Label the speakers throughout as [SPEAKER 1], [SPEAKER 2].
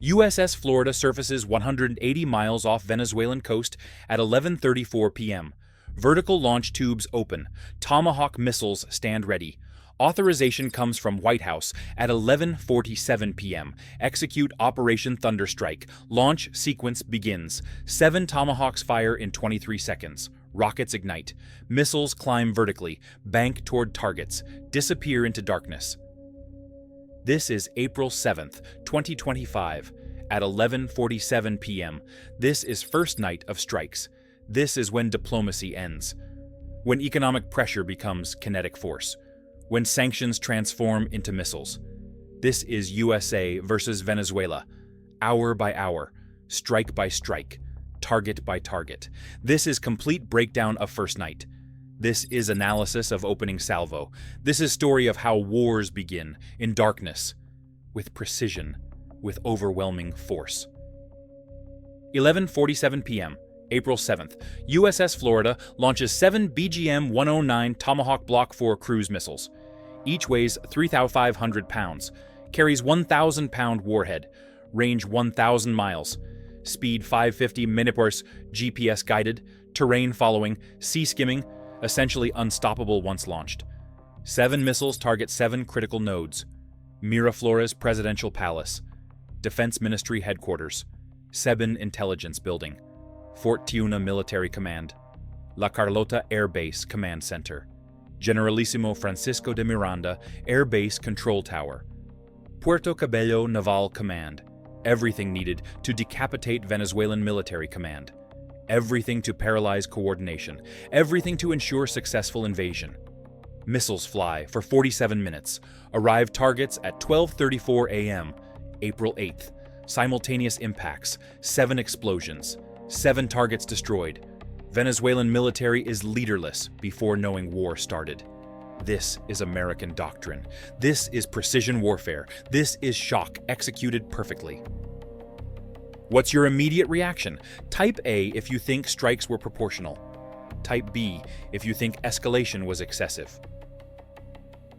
[SPEAKER 1] USS Florida surfaces 180 miles off Venezuelan coast at 11:34 p.m. Vertical launch tubes open. Tomahawk missiles stand ready. Authorization comes from White House at 11:47 p.m. Execute Operation Thunderstrike. Launch sequence begins. 7 Tomahawks fire in 23 seconds. Rockets ignite. Missiles climb vertically, bank toward targets, disappear into darkness. This is April 7th, 2025, at 11:47 p.m. This is first night of strikes. This is when diplomacy ends. When economic pressure becomes kinetic force. When sanctions transform into missiles. This is USA versus Venezuela, hour by hour, strike by strike, target by target. This is complete breakdown of first night. This is analysis of opening salvo. This is story of how wars begin, in darkness, with precision, with overwhelming force. 11:47 p.m., April 7th, USS Florida launches 7 BGM-109 Tomahawk Block 4 cruise missiles. Each weighs 3,500 pounds, carries 1,000-pound warhead, range 1,000 miles, speed 550 mph, GPS guided, terrain following, sea skimming, essentially unstoppable once launched. 7 missiles target 7 critical nodes. Miraflores Presidential Palace, Defense Ministry Headquarters, Sebin Intelligence Building, Fort Tiuna Military Command, La Carlota Air Base Command Center, Generalissimo Francisco de Miranda Air Base Control Tower, Puerto Cabello Naval Command, everything needed to decapitate Venezuelan military command. Everything to paralyze coordination, everything to ensure successful invasion. Missiles fly for 47 minutes, arrive targets at 12:34 a.m., April 8th. Simultaneous impacts, 7 explosions, 7 targets destroyed. Venezuelan military is leaderless before knowing war started. This is American doctrine. This is precision warfare. This is shock executed perfectly. What's your immediate reaction? Type A if you think strikes were proportional. Type B if you think escalation was excessive.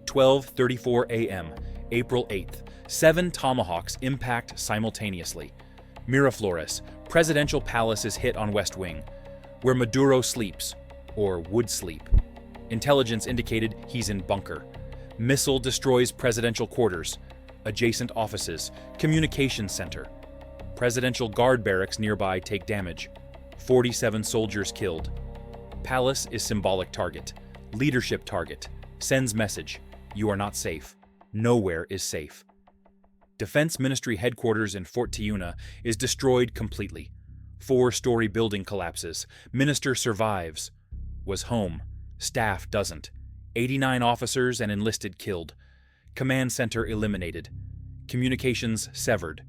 [SPEAKER 1] 12:34 a.m., April 8th. 7 Tomahawks impact simultaneously. Miraflores, Presidential Palace is hit on West Wing, where Maduro sleeps, or would sleep. Intelligence indicated he's in bunker. Missile destroys presidential quarters, adjacent offices, communications center. Presidential guard barracks nearby take damage. 47 soldiers killed. Palace is symbolic target. Leadership target. Sends message. You are not safe. Nowhere is safe. Defense Ministry headquarters in Fort Tiuna is destroyed completely. 4-story building collapses. Minister survives. Was home. Staff doesn't. 89 officers and enlisted killed. Command center eliminated. Communications severed.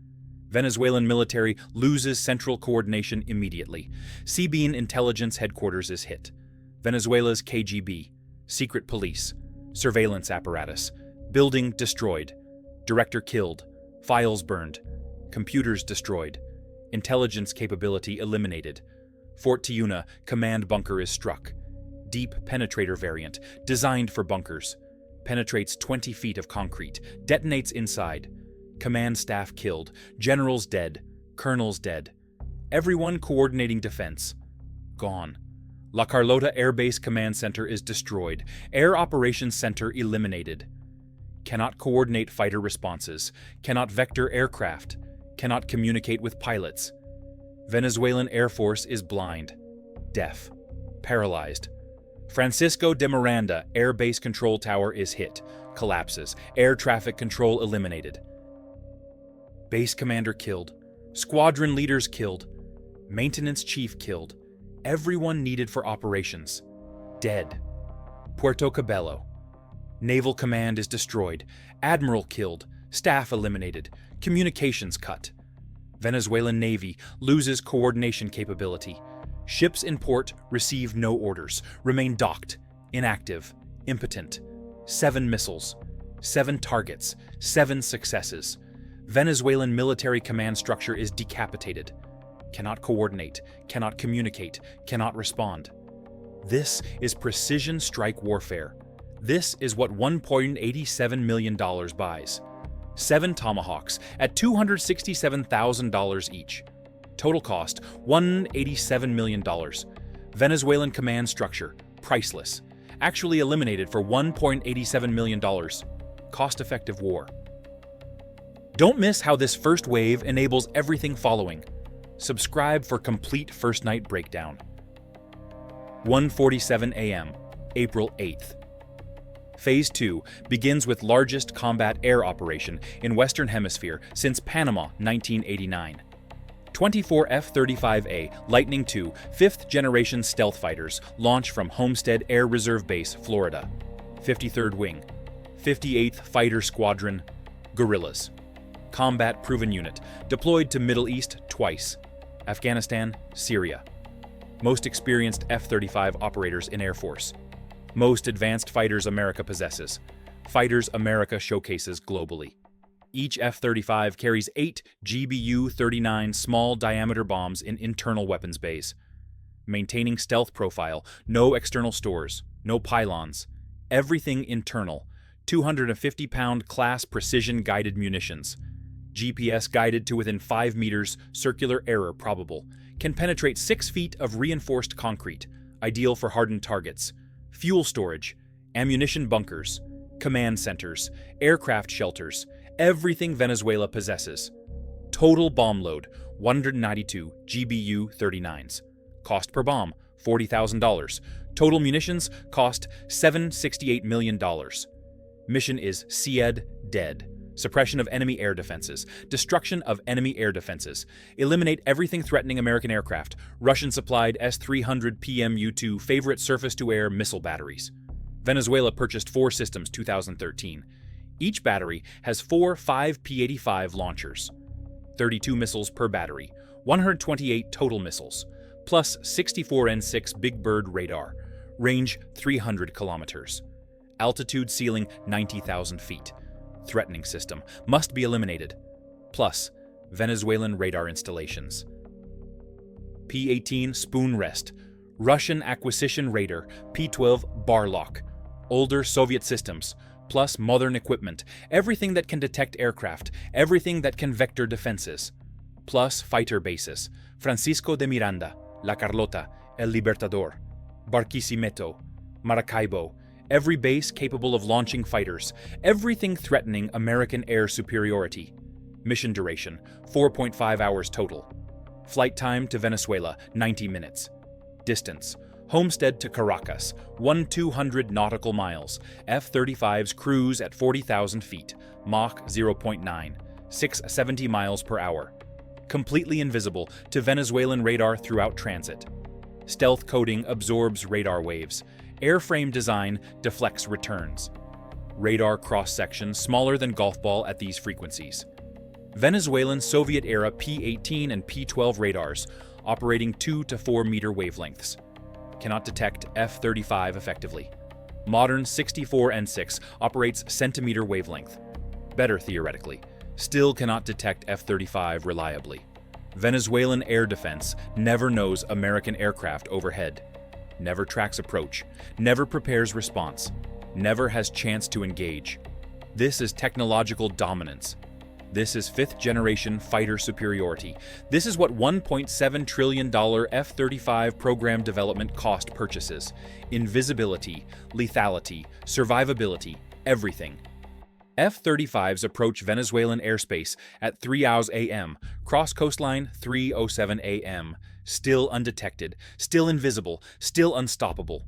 [SPEAKER 1] Venezuelan military loses central coordination immediately. Sebin Intelligence Headquarters is hit. Venezuela's KGB, secret police, surveillance apparatus, building destroyed, director killed, files burned, computers destroyed, intelligence capability eliminated. Fort Tiuna command bunker is struck. Deep penetrator variant, designed for bunkers. Penetrates 20 feet of concrete, detonates inside. Command staff killed, generals dead, colonels dead. Everyone coordinating defense, gone. La Carlota Air Base Command Center is destroyed, Air Operations Center eliminated. Cannot coordinate fighter responses, cannot vector aircraft, cannot communicate with pilots. Venezuelan Air Force is blind, deaf, paralyzed. Francisco de Miranda Air Base Control Tower is hit, collapses, air traffic control eliminated. Base commander killed, squadron leaders killed, maintenance chief killed, everyone needed for operations, dead. Puerto Cabello. Naval command is destroyed, admiral killed, staff eliminated, communications cut. Venezuelan Navy loses coordination capability. Ships in port receive no orders, remain docked, inactive, impotent. 7 missiles, 7 targets, 7 successes. Venezuelan military command structure is decapitated. Cannot coordinate, cannot communicate, cannot respond. This is precision strike warfare. This is what $1.87 million buys. 7 Tomahawks at $267,000 each. Total cost, $187 million. Venezuelan command structure, priceless. Actually eliminated for $1.87 million. Cost-effective war. Don't miss how this first wave enables everything following. Subscribe for complete first night breakdown. 1:47 a.m., April 8th. Phase 2 begins with largest combat air operation in Western Hemisphere since Panama 1989. 24 F-35A Lightning II 5th-generation stealth fighters launch from Homestead Air Reserve Base, Florida. 53rd Wing, 58th Fighter Squadron, Guerrillas. Combat-proven unit, deployed to Middle East twice. Afghanistan, Syria. Most experienced F-35 operators in Air Force. Most advanced fighters America possesses. Fighters America showcases globally. Each F-35 carries 8 GBU-39 small-diameter bombs in internal weapons bays. Maintaining stealth profile, no external stores, no pylons. Everything internal. 250-pound class precision-guided munitions. GPS guided to within 5 meters, circular error probable. Can penetrate 6 feet of reinforced concrete, ideal for hardened targets. Fuel storage, ammunition bunkers, command centers, aircraft shelters, everything Venezuela possesses. Total bomb load, 192 GBU-39s. Cost per bomb, $40,000. Total munitions cost $768 million. Mission is SEAD dead. Suppression of enemy air defenses. Destruction of enemy air defenses. Eliminate everything threatening American aircraft. Russian-supplied S-300 PMU-2 favorite surface-to-air missile batteries. Venezuela purchased 4 systems 2013. Each battery has 4 5P-85 launchers. 32 missiles per battery. 128 total missiles. Plus 64 N6 Big Bird radar. Range 300 kilometers. Altitude ceiling 90,000 feet. Threatening system must be eliminated. Plus, Venezuelan radar installations. P-18 Spoon Rest, Russian acquisition radar, P-12 Barlock, older Soviet systems, plus modern equipment, everything that can detect aircraft, everything that can vector defenses. Plus fighter bases, Francisco de Miranda, La Carlota, El Libertador, Barquisimeto, Maracaibo, every base capable of launching fighters, everything threatening American air superiority. Mission duration, 4.5 hours total. Flight time to Venezuela, 90 minutes. Distance, Homestead to Caracas, 1,200 nautical miles. F-35s cruise at 40,000 feet, Mach 0.9, 670 miles per hour. Completely invisible to Venezuelan radar throughout transit. Stealth coating absorbs radar waves. Airframe design deflects returns. Radar cross-section smaller than golf ball at these frequencies. Venezuelan Soviet-era P-18 and P-12 radars, operating 2 to 4 meter wavelengths. Cannot detect F-35 effectively. Modern 64 N6 operates centimeter wavelength. Better theoretically. Still cannot detect F-35 reliably. Venezuelan air defense never knows American aircraft overhead. Never tracks approach, never prepares response, never has chance to engage. This is technological dominance. This is 5th-generation fighter superiority. This is what $1.7 trillion F-35 program development cost purchases. Invisibility, lethality, survivability, everything. F-35s approach Venezuelan airspace at 3:00 a.m., cross coastline 3:07 a.m., still undetected, still invisible, still unstoppable.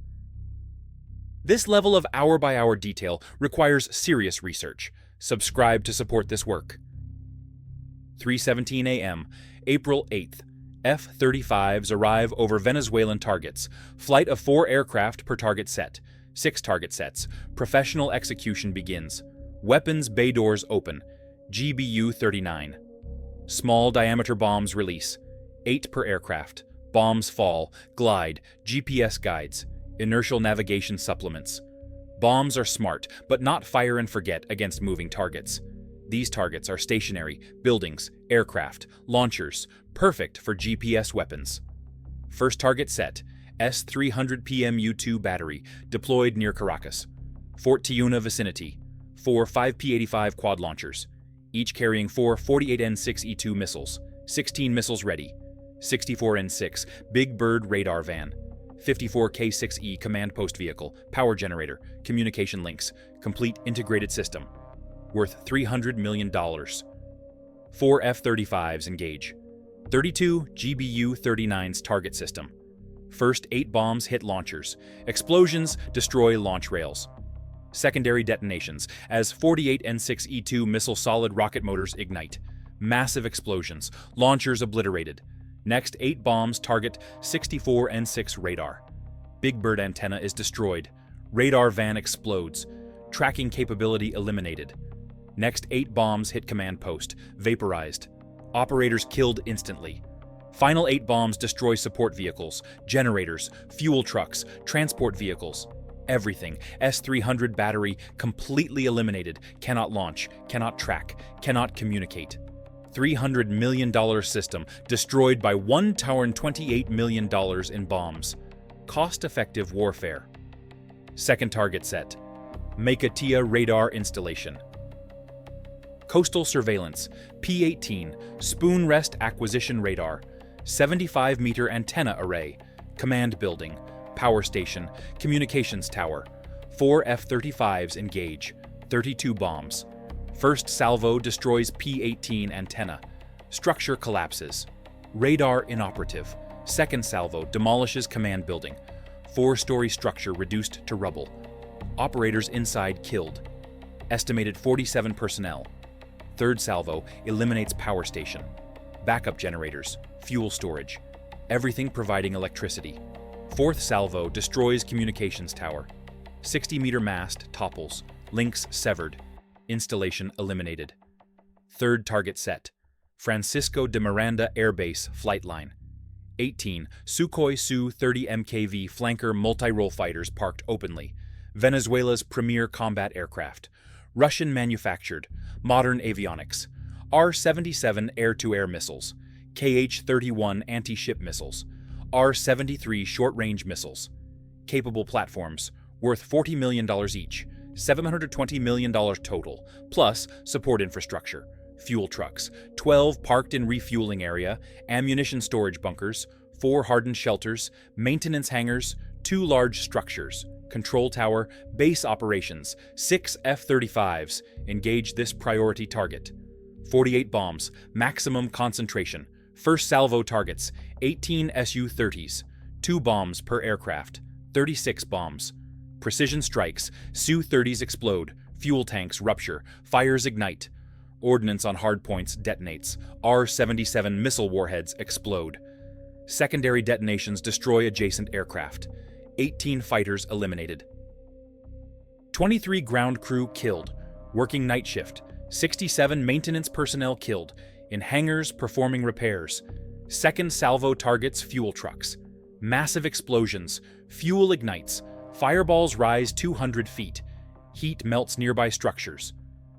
[SPEAKER 1] This level of hour-by-hour detail requires serious research. Subscribe to support this work. 3:17 a.m., April 8th. F-35s arrive over Venezuelan targets. Flight of 4 aircraft per target set. 6 target sets. Professional execution begins. Weapons bay doors open. GBU-39. Small diameter bombs release. 8 per aircraft. Bombs fall, glide, GPS guides, inertial navigation supplements. Bombs are smart, but not fire and forget against moving targets. These targets are stationary, buildings, aircraft, launchers, perfect for GPS weapons. First target set, S-300 PMU-2 battery, deployed near Caracas. Fort Tiuna vicinity, 4 5P-85 quad launchers. each carrying 4 48N6E2 missiles, 16 missiles ready, 64 N6 Big Bird radar van, 54 K6E command post vehicle, power generator, communication links, complete integrated system, worth $300 million. 4 F-35s engage, 32 GBU-39's target system. First 8 bombs hit launchers, explosions destroy launch rails. Secondary detonations as 48 N6E2 missile solid rocket motors ignite. Massive explosions, launchers obliterated. Next 8 bombs target 64 N6 radar. Big Bird antenna is destroyed. Radar van explodes. Tracking capability eliminated. Next 8 bombs hit command post, vaporized. Operators killed instantly. Final 8 bombs destroy support vehicles, generators, fuel trucks, transport vehicles. Everything. S-300 battery completely eliminated, cannot launch, cannot track, cannot communicate. $300 million system destroyed by $128 million in bombs. Cost-effective warfare. Second target set. Makatia radar installation. Coastal surveillance. P-18 spoon rest acquisition radar. 75-meter antenna array. Command building. Power station. Communications tower. 4 F-35s engage. 32 bombs. First salvo destroys P-18 antenna. Structure collapses. Radar inoperative. Second salvo demolishes command building. 4-story structure reduced to rubble. Operators inside killed. Estimated 47 personnel. Third salvo eliminates power station. Backup generators. Fuel storage. Everything providing electricity. Fourth salvo destroys communications tower. 60-meter mast topples. Links severed. Installation eliminated. Third target set. Francisco de Miranda Air Base flight line. 18 Sukhoi Su-30 MKV flanker multi-role fighters parked openly. Venezuela's premier combat aircraft. Russian manufactured. Modern avionics. R-77 air-to-air missiles. KH-31 anti-ship missiles. R-73 short-range missiles. Capable platforms, worth $40 million each. $720 million total, plus support infrastructure, fuel trucks, 12 parked in refueling area, ammunition storage bunkers, 4 hardened shelters, maintenance hangars, 2 large structures, control tower, base operations, 6 F-35s, engage this priority target. 48 bombs, maximum concentration, first salvo targets, 18 Su-30s, 2 bombs per aircraft, 36 bombs. Precision strikes, Su-30s explode, fuel tanks rupture, fires ignite. Ordnance on hardpoints detonates, R-77 missile warheads explode. Secondary detonations destroy adjacent aircraft. 18 fighters eliminated. 23 ground crew killed, working night shift. 67 maintenance personnel killed, in hangars performing repairs. Second salvo targets fuel trucks. Massive explosions, fuel ignites. Fireballs rise 200 feet. Heat melts nearby structures.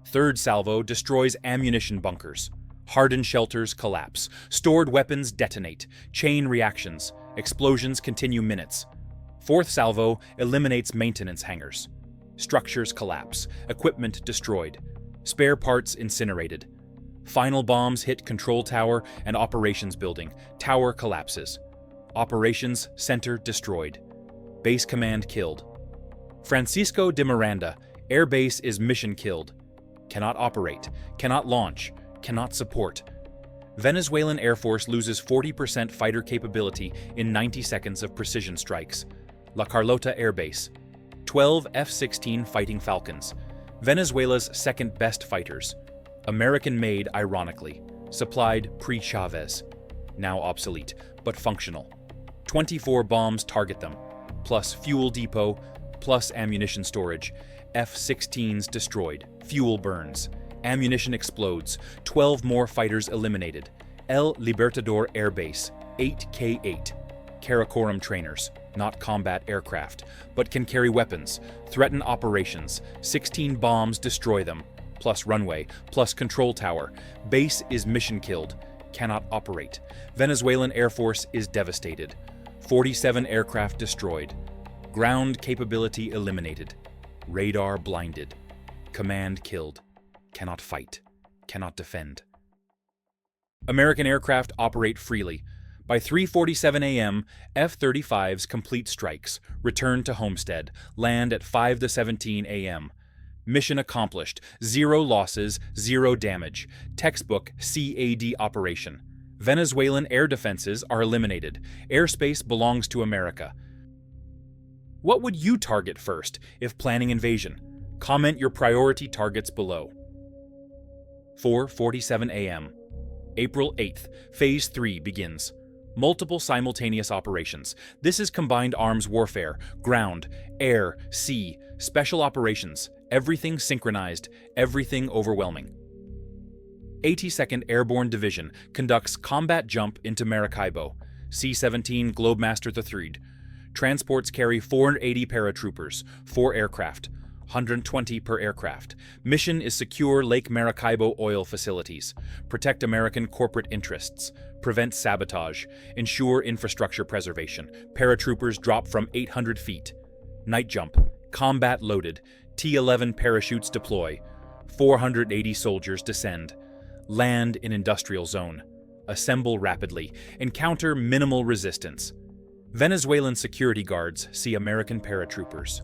[SPEAKER 1] Third salvo destroys ammunition bunkers. Hardened shelters collapse. Stored weapons detonate. Chain reactions. Explosions continue minutes. Fourth salvo eliminates maintenance hangars. Structures collapse. Equipment destroyed. Spare parts incinerated. Final bombs hit control tower and operations building. Tower collapses. Operations center destroyed. Base command killed. Francisco de Miranda, air base is mission killed. Cannot operate, cannot launch, cannot support. Venezuelan Air Force loses 40% fighter capability in 90 seconds of precision strikes. La Carlota Air Base. 12 F-16 Fighting Falcons. Venezuela's second best fighters. American-made, ironically. Supplied pre-Chavez. Now obsolete, but functional. 24 bombs target them. Plus fuel depot, plus ammunition storage. F-16s destroyed. Fuel burns. Ammunition explodes. 12 more fighters eliminated. El Libertador Air Base. 8 K-8. Karakoram trainers. Not combat aircraft, but can carry weapons. Threaten operations. 16 bombs destroy them. Plus runway. Plus control tower. Base is mission killed. Cannot operate. Venezuelan Air Force is devastated. 47 aircraft destroyed. Ground capability eliminated. Radar blinded. Command killed. Cannot fight. cannot defend. American aircraft operate freely. By 3:47 a.m., F-35s complete strikes, return to homestead, land at 5:17 a.m. Mission accomplished. 0 losses, 0 damage. Textbook CAD operation. Venezuelan air defenses are eliminated. Airspace belongs to America. What would you target first if planning invasion? Comment your priority targets below. 4:47 a.m. April 8th, Phase 3 begins. Multiple simultaneous operations. This is combined arms warfare, ground, air, sea, special operations, everything synchronized, everything overwhelming. 82nd Airborne Division conducts combat jump into Maracaibo. C-17 Globemaster III. Transports carry 480 paratroopers, 4 aircraft, 120 per aircraft. Mission is secure Lake Maracaibo oil facilities, protect American corporate interests, prevent sabotage, ensure infrastructure preservation. Paratroopers drop from 800 feet. Night jump, combat loaded, T-11 parachutes deploy, 480 soldiers descend. Land in industrial zone. Assemble rapidly. Encounter minimal resistance. Venezuelan security guards see American paratroopers.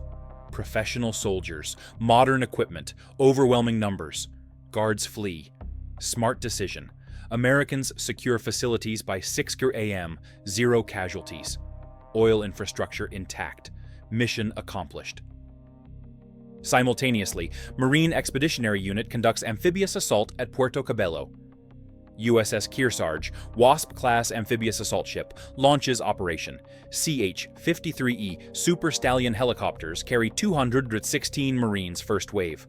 [SPEAKER 1] Professional soldiers, modern equipment, overwhelming numbers. Guards flee. Smart decision. Americans secure facilities by 6 a.m., 0 casualties. Oil infrastructure intact. Mission accomplished. Simultaneously, Marine Expeditionary Unit conducts amphibious assault at Puerto Cabello. USS Kearsarge, Wasp-class amphibious assault ship, launches operation. CH-53E Super Stallion helicopters carry 216 Marines first wave.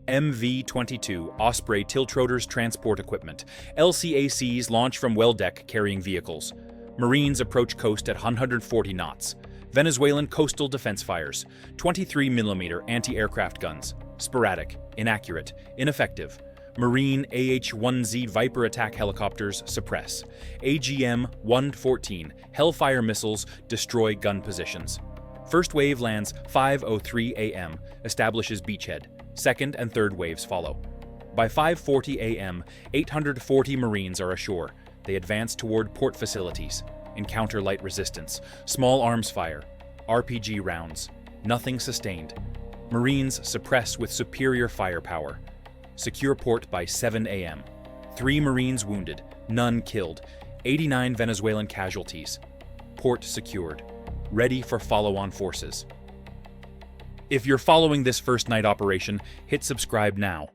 [SPEAKER 1] MV-22 Osprey tiltrotors transport equipment. LCACs launch from well deck carrying vehicles. Marines approach coast at 140 knots. Venezuelan coastal defense fires. 23mm anti-aircraft guns. Sporadic, inaccurate, ineffective. Marine AH-1Z Viper attack helicopters suppress. AGM-114 Hellfire missiles destroy gun positions. First wave lands 5:03 a.m., establishes beachhead. Second and third waves follow. By 5:40 a.m., 840 Marines are ashore. They advance toward port facilities. Encounter light resistance. Small arms fire. RPG rounds. Nothing sustained. Marines suppress with superior firepower. Secure port by 7 a.m. 3 Marines wounded, none killed. 89 Venezuelan casualties. Port secured. Ready for follow-on forces. If you're following this first night operation, hit subscribe now.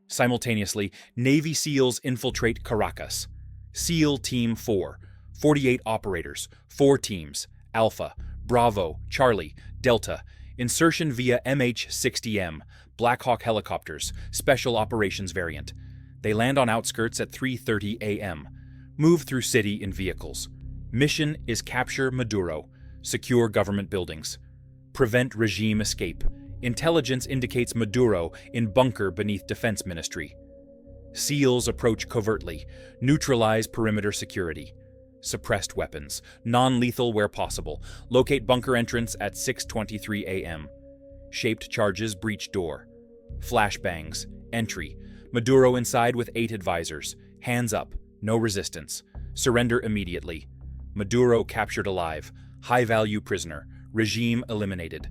[SPEAKER 1] Simultaneously, Navy SEALs infiltrate Caracas. SEAL Team 4. 48 operators, 4 teams, Alpha, Bravo, Charlie, Delta, insertion via MH-60M, Black Hawk helicopters, special operations variant. They land on outskirts at 3:30 a.m. Move through city in vehicles. Mission is capture Maduro, secure government buildings. Prevent regime escape. Intelligence indicates Maduro in bunker beneath Defense Ministry. SEALs approach covertly, neutralize perimeter security. Suppressed weapons, non-lethal where possible. Locate bunker entrance at 6:23 a.m. Shaped charges breach door. Flashbangs, entry. Maduro inside with 8 advisors. Hands up, no resistance. Surrender immediately. Maduro captured alive. High-value prisoner. Regime eliminated.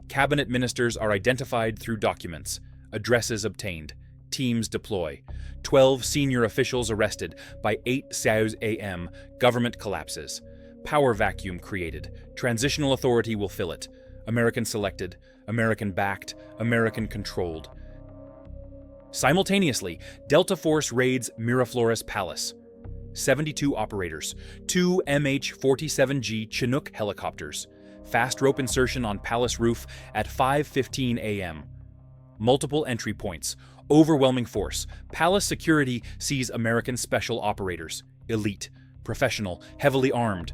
[SPEAKER 1] Cabinet ministers are identified through documents. Addresses obtained. Teams deploy. 12 senior officials arrested. By 8 a.m., government collapses. Power vacuum created. Transitional authority will fill it. American selected, American backed, American controlled. Simultaneously, Delta Force raids Miraflores Palace. 72 operators, 2 MH-47G Chinook helicopters. Fast rope insertion on palace roof at 5:15 a.m. Multiple entry points. Overwhelming force. Palace security sees American special operators. Elite, professional, heavily armed.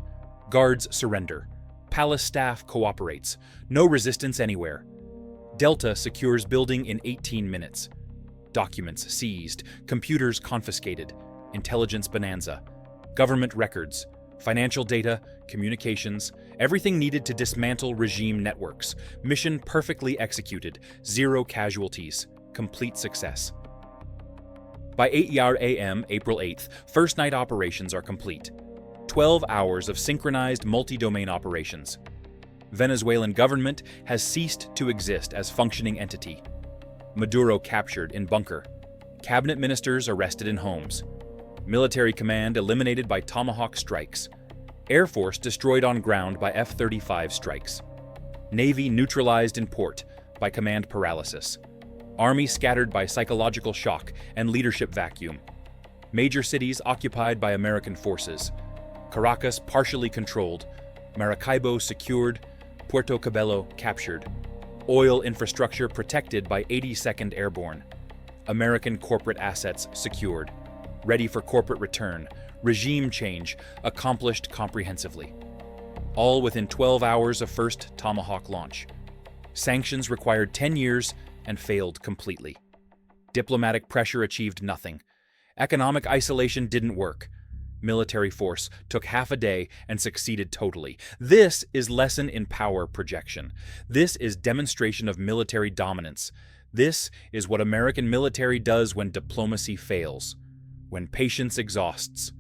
[SPEAKER 1] Guards surrender. Palace staff cooperates. No resistance anywhere. Delta secures building in 18 minutes. Documents seized. Computers confiscated. Intelligence bonanza. Government records. Financial data, communications, everything needed to dismantle regime networks. Mission perfectly executed. 0 casualties. Complete success. By 8 a.m., April 8th, first night operations are complete. 12 hours of synchronized multi-domain operations. Venezuelan government has ceased to exist as functioning entity. Maduro captured in bunker. Cabinet ministers arrested in homes. Military command eliminated by Tomahawk strikes. Air Force destroyed on ground by F-35 strikes. Navy neutralized in port by command paralysis. Army scattered by psychological shock and leadership vacuum. Major cities occupied by American forces. Caracas partially controlled. Maracaibo secured. Puerto Cabello captured. Oil infrastructure protected by 82nd Airborne. American corporate assets secured. Ready for corporate return. Regime change accomplished comprehensively. All within 12 hours of first Tomahawk launch. Sanctions required 10 years and failed completely. Diplomatic pressure achieved nothing. Economic isolation didn't work. Military force took half a day and succeeded totally. This is lesson in power projection. This is demonstration of military dominance. This is what American military does when diplomacy fails, when patience exhausts,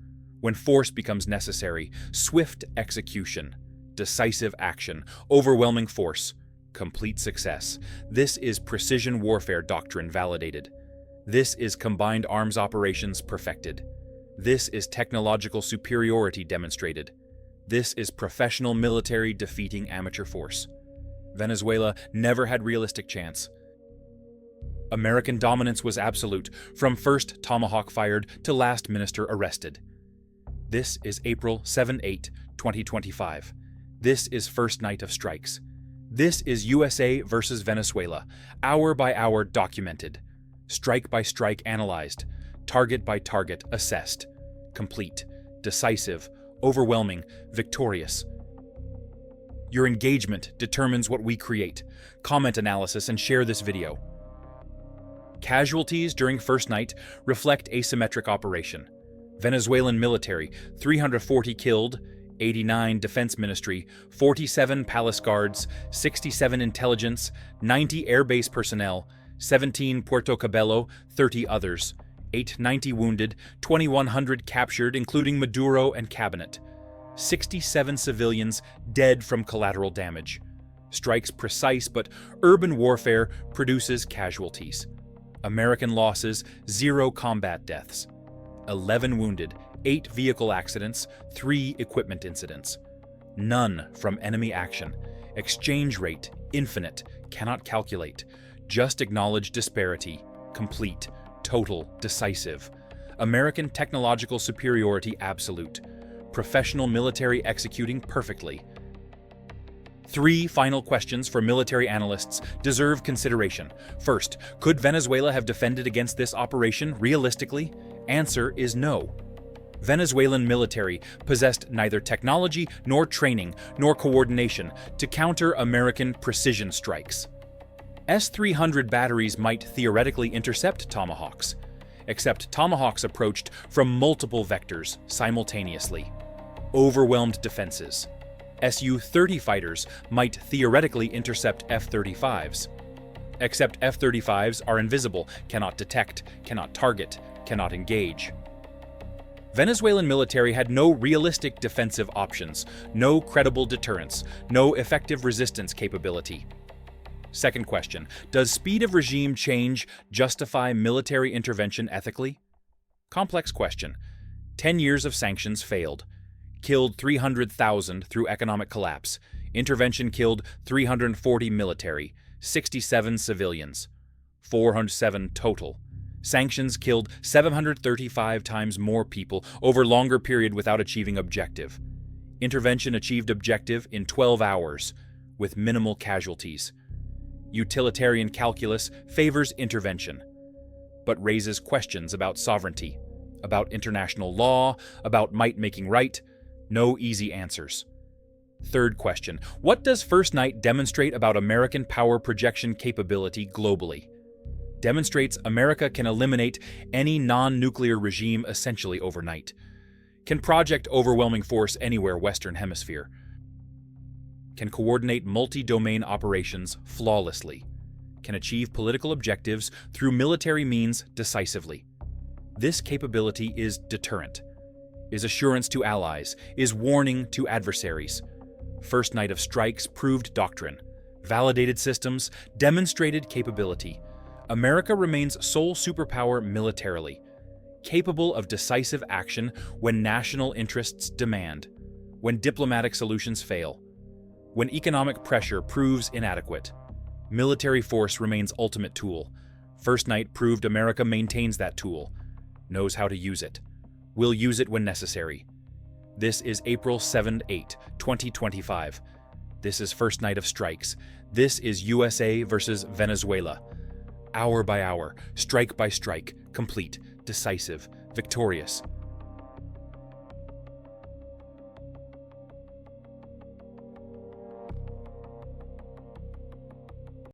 [SPEAKER 1] when force becomes necessary. Swift execution, decisive action, overwhelming force, complete success. This is precision warfare doctrine validated. This is combined arms operations perfected. This is technological superiority demonstrated. This is professional military defeating amateur force. Venezuela never had realistic chance. American dominance was absolute, from first Tomahawk fired to last minister arrested. This is April 7-8, 2025. This is first night of strikes. This is USA versus Venezuela, hour by hour documented, strike by strike analyzed, target by target assessed, complete, decisive, overwhelming, victorious. Your engagement determines what we create. Comment analysis and share this video. Casualties during first night reflect asymmetric operation. Venezuelan military, 340 killed, 89 Defense Ministry, 47 Palace Guards, 67 intelligence, 90 airbase personnel, 17 Puerto Cabello, 30 others, 890 wounded, 2,100 captured, including Maduro and cabinet, 67 civilians dead from collateral damage. Strikes precise, but urban warfare produces casualties. American losses, 0 combat deaths. 11 wounded, 8 vehicle accidents, 3 equipment incidents. None from enemy action. Exchange rate, infinite, cannot calculate. Just acknowledge disparity, complete, total, decisive. American technological superiority absolute. Professional military executing perfectly. 3 final questions for military analysts deserve consideration. First, could Venezuela have defended against this operation realistically? Answer is no. Venezuelan military possessed neither technology nor training nor coordination to counter American precision strikes. S-300 batteries might theoretically intercept Tomahawks, except Tomahawks approached from multiple vectors simultaneously. Overwhelmed defenses. Su-30 fighters might theoretically intercept F-35s, except F-35s are invisible, cannot detect, cannot target, cannot engage. Venezuelan military had no realistic defensive options, no credible deterrence, no effective resistance capability. Second question, does speed of regime change justify military intervention ethically? Complex question. 10 years of sanctions failed. Killed 300,000 through economic collapse. Intervention killed 340 military, 67 civilians, 407 total. Sanctions killed 735 times more people over longer period without achieving objective. Intervention achieved objective in 12 hours, with minimal casualties. Utilitarian calculus favors intervention, but raises questions about sovereignty, about international law, about might making right. No easy answers. Third question, what does First Night demonstrate about American power projection capability globally? Demonstrates America can eliminate any non-nuclear regime essentially overnight. Can project overwhelming force anywhere Western Hemisphere. Can coordinate multi-domain operations flawlessly. Can achieve political objectives through military means decisively. This capability is deterrent, is assurance to allies, is warning to adversaries. First night of strikes proved doctrine, validated systems, demonstrated capability. America remains sole superpower militarily, capable of decisive action when national interests demand, when diplomatic solutions fail, when economic pressure proves inadequate. Military force remains ultimate tool. First Night proved America maintains that tool, knows how to use it, will use it when necessary. This is April 7-8, 2025. This is First Night of Strikes. This is USA versus Venezuela. Hour by hour, strike by strike, complete, decisive, victorious.